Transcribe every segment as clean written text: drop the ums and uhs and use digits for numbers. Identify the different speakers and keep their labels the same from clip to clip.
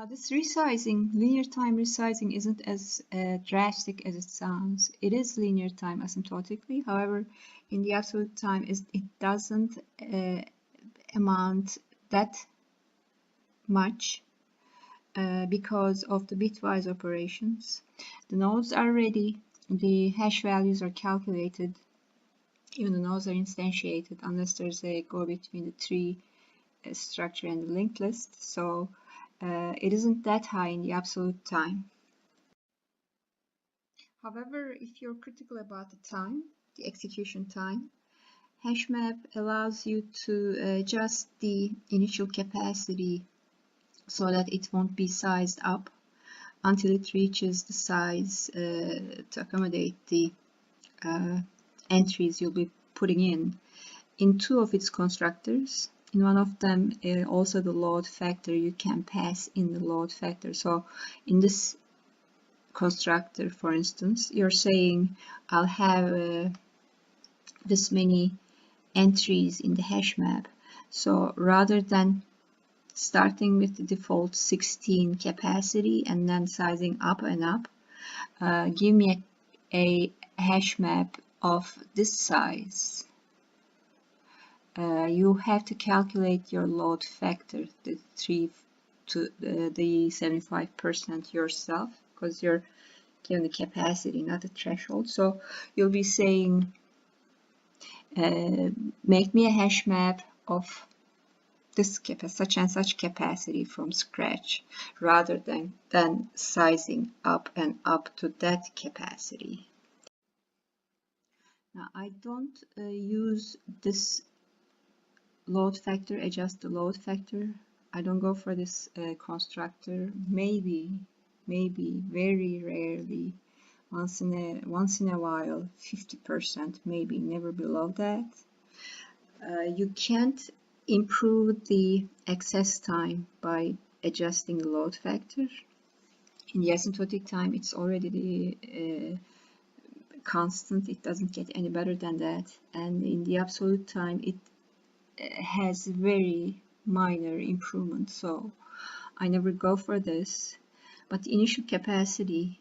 Speaker 1: This resizing, linear time resizing, isn't as drastic as it sounds. It is linear time asymptotically. However, in the absolute time, it doesn't amount that much because of the bitwise operations. The nodes are ready. The hash values are calculated. Even the nodes are instantiated unless there's a go between the tree structure and the linked list. So it isn't that high in the absolute time. However, if you're critical about the time, the execution time, HashMap allows you to adjust the initial capacity so that it won't be sized up until it reaches the size to accommodate the entries you'll be putting in two of its constructors. In one of them, also the load factor, you can pass in the load factor. So in this constructor, for instance, you're saying I'll have this many entries in the hash map. So rather than starting with the default 16 capacity and then sizing up and up, give me a hash map of this size. You have to calculate your load factor, the 75% yourself, because you're given the capacity, not the threshold. So you'll be saying, make me a hash map of this such and such capacity from scratch, rather than sizing up and up to that capacity. Now I don't use this load factor, adjust the load factor. I don't go for this constructor. Maybe very rarely, once in a while, 50%, maybe, never below that. You can't improve the access time by adjusting the load factor. In the asymptotic time, it's already the constant. It doesn't get any better than that. And in the absolute time, it has very minor improvement, so I never go for this. But the initial capacity,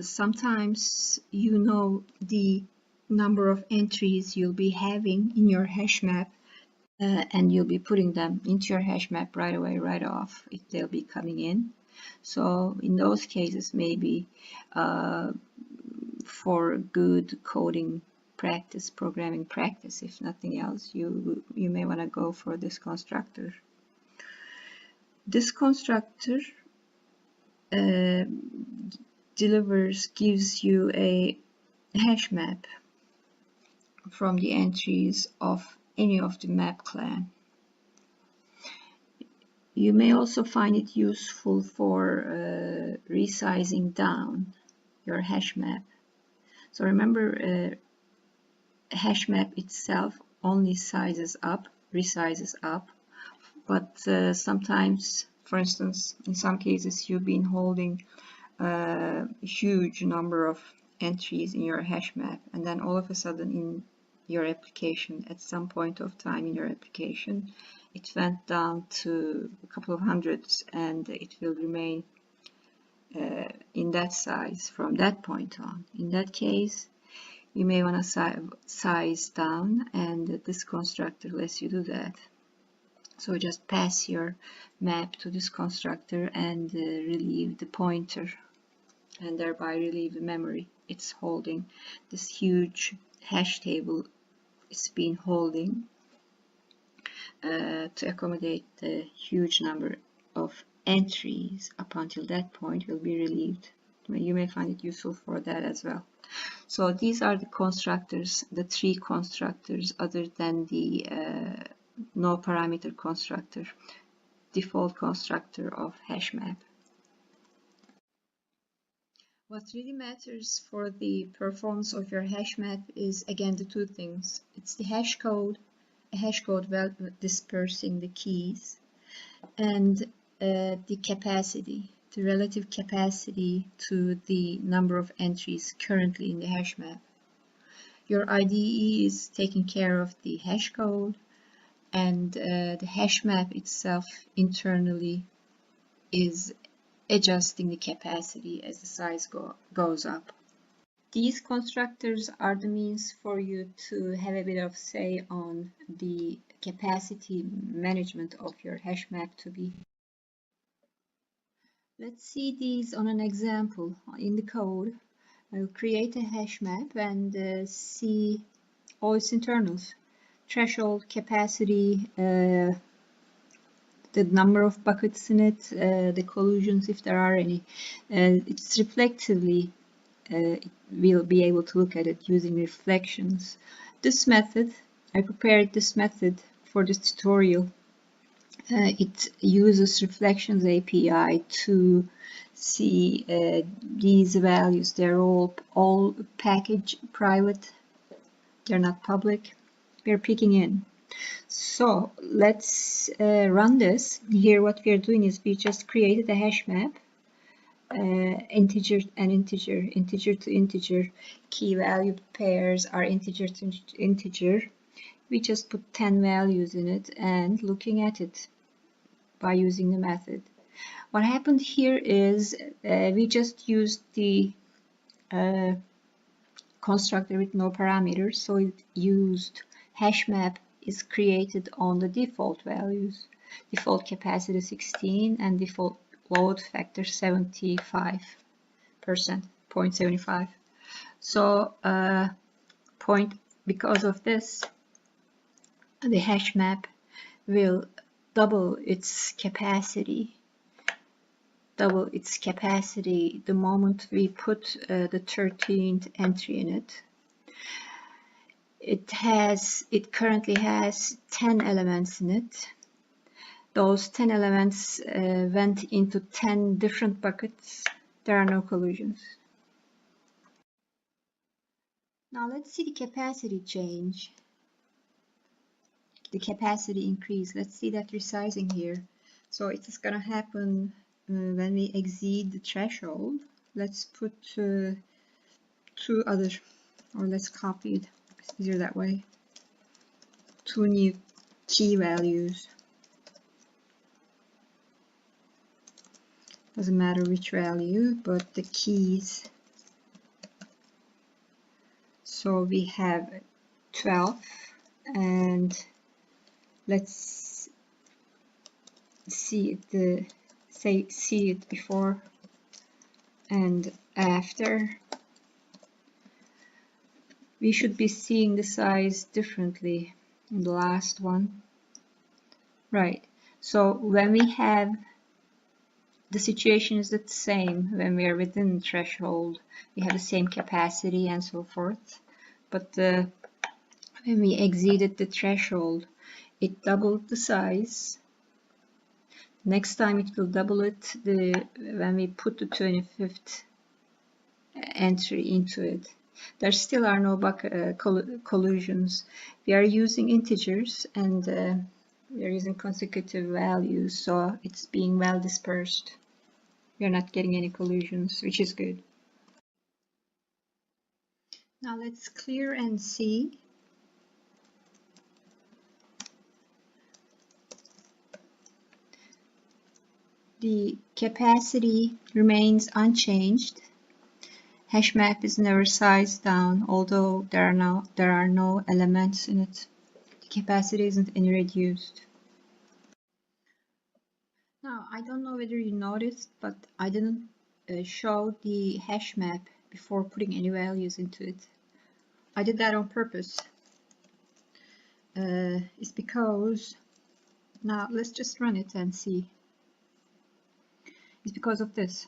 Speaker 1: sometimes you know the number of entries you'll be having in your hash map, and you'll be putting them into your hash map right away, right off, if they'll be coming in. So in those cases, maybe for good coding practice, programming practice, if nothing else, you may want to go for this constructor. This constructor gives you a hash map from the entries of any of the map clan. You may also find it useful for resizing down your hash map. So remember, hash map itself only sizes up, resizes up, but sometimes, for instance, in some cases, you've been holding a huge number of entries in your hash map, and then all of a sudden in your application, at some point of time in your application, it went down to a couple of hundreds, and it will remain in that size from that point on. In that case, you may want to size down, and this constructor lets you do that. So just pass your map to this constructor and relieve the pointer, and thereby relieve the memory it's holding. This huge hash table it's been holding to accommodate the huge number of entries up until that point will be relieved. You may find it useful for that as well. So these are the constructors, the three constructors other than the no parameter constructor, default constructor of HashMap. What really matters for the performance of your HashMap is again the two things. It's the hash code, a hash code dispersing the keys, and the capacity, the relative capacity to the number of entries currently in the HashMap. Your IDE is taking care of the hash code, and the hash map itself internally is adjusting the capacity as the size goes up. These constructors are the means for you to have a bit of say on the capacity management of your hash map to be. Let's see these on an example in the code. I'll create a hash map and see all its internals. Threshold, capacity, the number of buckets in it, the collisions if there are any. It's reflectively, we'll be able to look at it using reflections. This method, I prepared this method for this tutorial. It uses Reflections API to see these values. They're all package private. They're not public. We're picking in. So let's run this. Here what we are doing is we just created a hash map. Integer and integer, integer to integer. Key value pairs are integer to integer. We just put 10 values in it and looking at it by using the method. What happened here is we just used the constructor with no parameters, so it used HashMap is created on the default values. Default capacity 16 and default load factor 75%, 0.75. So because of this, the HashMap will double its capacity the moment we put the 13th entry in it. It currently has 10 elements in it. Those 10 elements went into 10 different buckets. There are no collisions. Now let's see the capacity change. The capacity increase. Let's see that resizing here. So it is going to happen when we exceed the threshold. Let's put two other, or let's copy it. It's easier that way. Two new key values. Doesn't matter which value, but the keys. So we have 12, and let's see it before and after. We should be seeing the size differently in the last one. Right. So when we have the situation is the same when we are within threshold, we have the same capacity and so forth. But when we exceeded the threshold, it doubled the size. Next time it will double it when we put the 25th entry into it. There still are no collisions. We are using integers and we are using consecutive values, so it's being well dispersed. We are not getting any collisions, which is good. Now let's clear and see. The capacity remains unchanged. HashMap is never sized down, although there are no elements in it. The capacity isn't any reduced. Now, I don't know whether you noticed, but I didn't show the HashMap before putting any values into it. I did that on purpose. It's because, now let's just run it and see. It's because of this.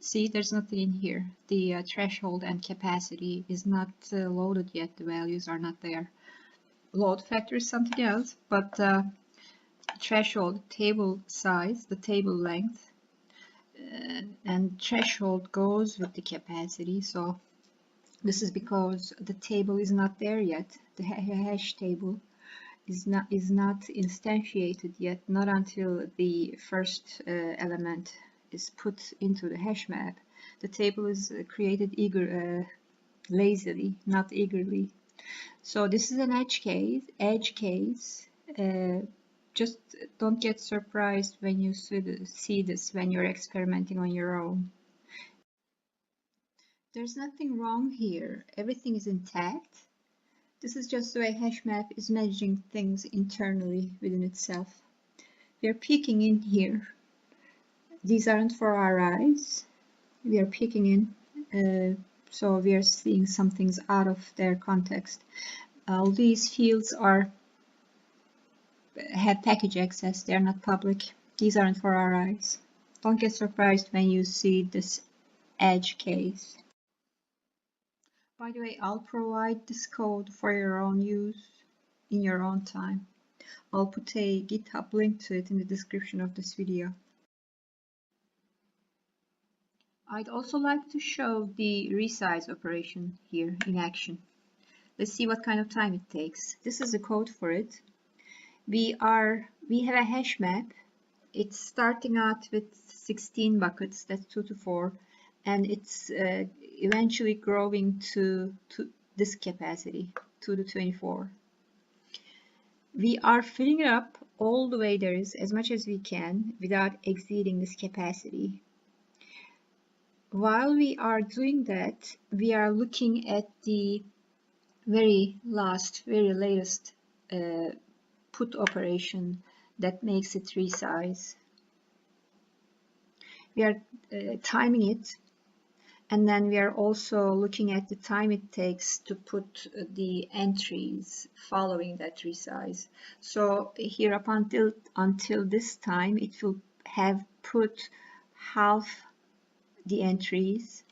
Speaker 1: See, there's nothing in here. The threshold and capacity is not loaded yet. The values are not there. Load factor is something else, but threshold, table size, the table length, and threshold goes with the capacity. So this is because the table is not there yet. The hash table is not instantiated yet, not until the first element is put into the hash map. The table is created lazily, not eagerly. So this is an edge case. just don't get surprised when you see this when you're experimenting on your own. There's nothing wrong here. Everything is intact. This is just the way HashMap is managing things internally within itself. We are peeking in here. These aren't for our eyes. We are peeking in, so we are seeing some things out of their context. All these fields have package access. They are not public. These aren't for our eyes. Don't get surprised when you see this edge case. By the way, I'll provide this code for your own use in your own time. I'll put a GitHub link to it in the description of this video. I'd also like to show the resize operation here in action. Let's see what kind of time it takes. This is the code for it. We have a hash map. It's starting out with 16 buckets, that's 2 to 4, and it's eventually growing to this capacity, 2 to 24. We are filling it up all the way there is, as much as we can, without exceeding this capacity. While we are doing that, we are looking at the very latest put operation that makes it resize. We are timing it, and then we are also looking at the time it takes to put the entries following that resize. So here up until this time, it will have put half the entries,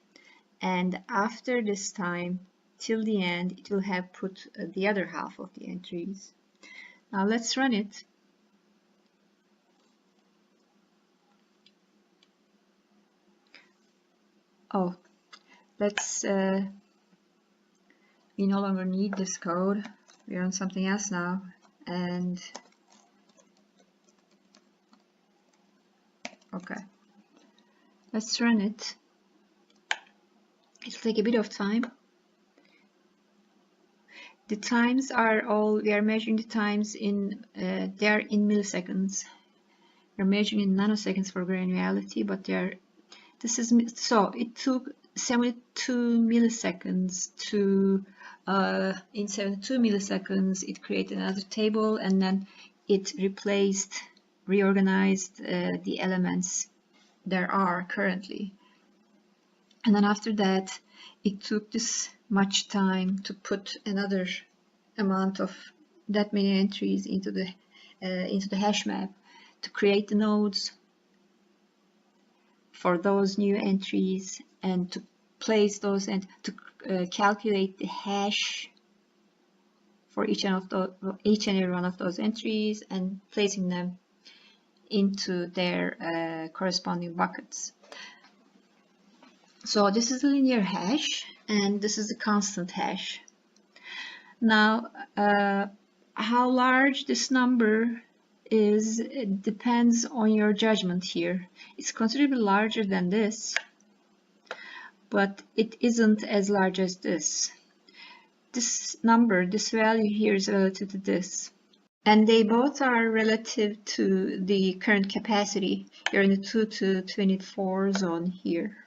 Speaker 1: and after this time till the end, it will have put the other half of the entries. Now let's run it. Oh, let's, we no longer need this code. We're on something else now, and okay, let's run it. It'll take a bit of time. The times are all, we are measuring the times in, they are in milliseconds. We're measuring in nanoseconds for granularity, but they are, this is, so it took 72 milliseconds to, in 72 milliseconds, it created another table, and then it reorganized the elements there are currently. And then after that, it took this much time to put another amount of that many entries into the hash map to create the nodes for those new entries, and to place those and to calculate the hash for each and every one of those entries, and placing them into their corresponding buckets. So this is a linear hash, and this is a constant hash. Now, how large this number is, it depends on your judgment here. It's considerably larger than this, but it isn't as large as this. This number, this value here is relative to this. And they both are relative to the current capacity. You're in the 2 to 24 zone here.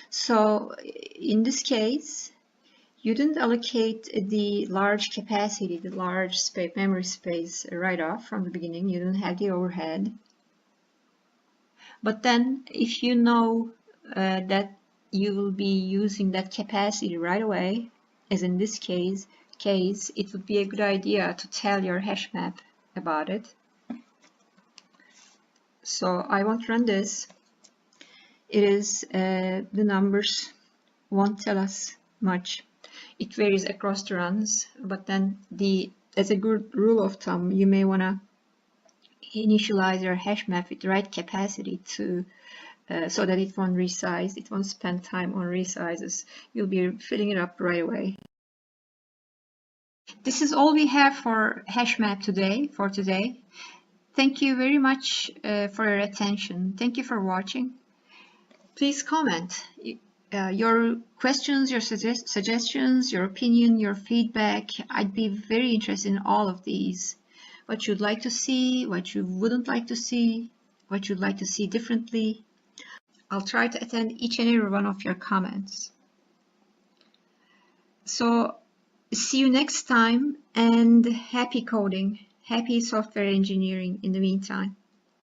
Speaker 1: So in this case, you didn't allocate the large capacity, the large memory space right off from the beginning. You didn't have the overhead. But then if you know that you will be using that capacity right away, as in this case, it would be a good idea to tell your hash map about it. So I won't run this. It is, the numbers won't tell us much. It varies across the runs, but then as a good rule of thumb, you may want to initialize your hash map with the right capacity to so that it won't resize, it won't spend time on resizes. You'll be filling it up right away. This is all we have for HashMap for today. Thank you very much for your attention. Thank you for watching. Please comment. Your questions, your suggestions, your opinion, your feedback. I'd be very interested in all of these. What you'd like to see, what you wouldn't like to see, what you'd like to see differently. I'll try to attend each and every one of your comments. So see you next time, and happy coding, happy software engineering in the meantime.